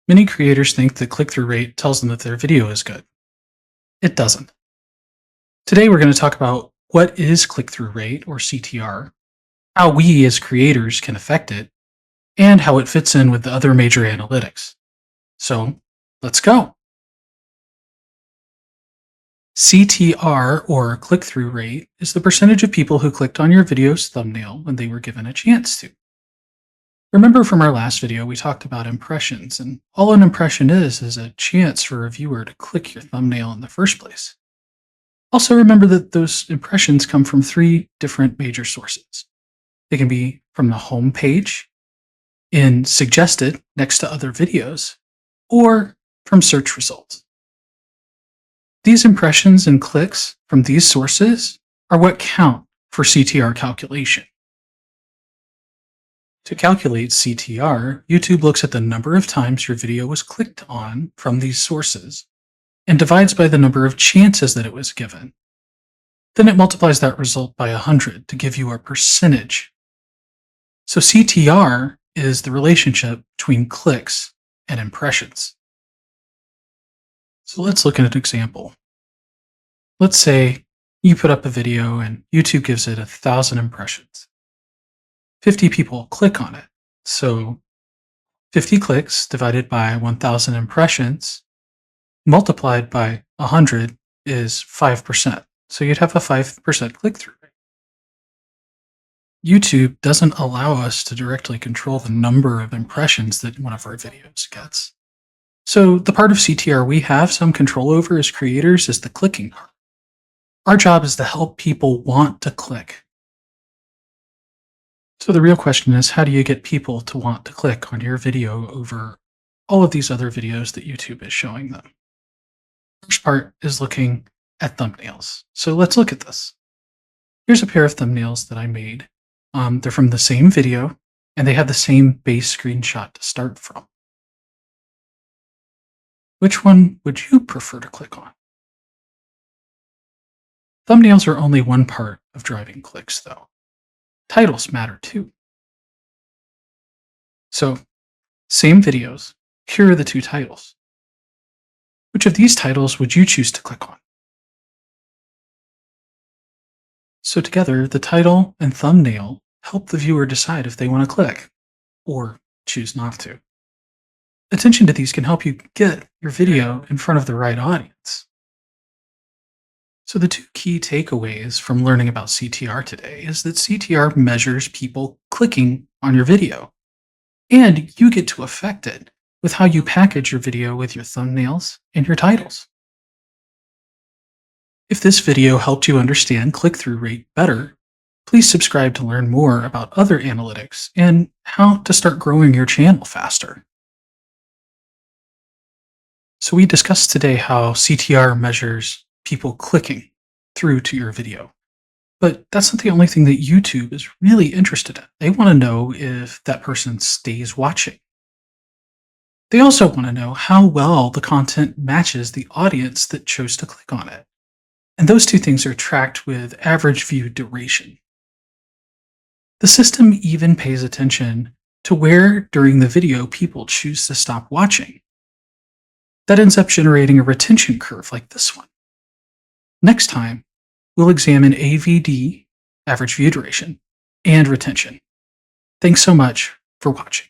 Many creators think that click-through rate tells them that their video is good. It doesn't. Today we're going to talk about what is click-through rate, or CTR, how we as creators can affect it, and how it fits in with the other major analytics. So let's go. CTR, or click-through rate, is the percentage of people who clicked on your video's thumbnail when they were given a chance to. Remember from our last video, we talked about impressions, and all an impression is a chance for a viewer to click your thumbnail in the first place. Also remember that those impressions come from three different major sources. They can be from the home page, in suggested next to other videos, or from search results. These impressions and clicks from these sources are what count for CTR calculation. To calculate CTR, YouTube looks at the number of times your video was clicked on from these sources and divides by the number of chances that it was given. Then it multiplies that result by 100 to give you a percentage. So CTR is the relationship between clicks and impressions. So let's look at an example. Let's say you put up a video and YouTube gives it 1,000 impressions. 50 people click on it. So 50 clicks divided by 1,000 impressions multiplied by 100 is 5%. So you'd have a 5% click-through rate. YouTube doesn't allow us to directly control the number of impressions that one of our videos gets. So the part of CTR we have some control over as creators is the clicking part. Our job is to help people want to click. So the real question is, how do you get people to want to click on your video over all of these other videos that YouTube is showing them? First part is looking at thumbnails. So let's look at this. Here's a pair of thumbnails that I made. They're from the same video, and they have the same base screenshot to start from. Which one would you prefer to click on? Thumbnails are only one part of driving clicks, though. Titles matter too. So, same videos, here are the two titles. Which of these titles would you choose to click on? So together, the title and thumbnail help the viewer decide if they want to click, or choose not to. Attention to these can help you get your video in front of the right audience. So the two key takeaways from learning about CTR today is that CTR measures people clicking on your video, and you get to affect it with how you package your video with your thumbnails and your titles. If this video helped you understand click-through rate better, please subscribe to learn more about other analytics and how to start growing your channel faster. So we discussed today how CTR measures people clicking through to your video. But that's not the only thing that YouTube is really interested in. They want to know if that person stays watching. They also want to know how well the content matches the audience that chose to click on it. And those two things are tracked with average view duration. The system even pays attention to where during the video people choose to stop watching. That ends up generating a retention curve like this one. Next time, we'll examine AVD, average view duration, and retention. Thanks so much for watching.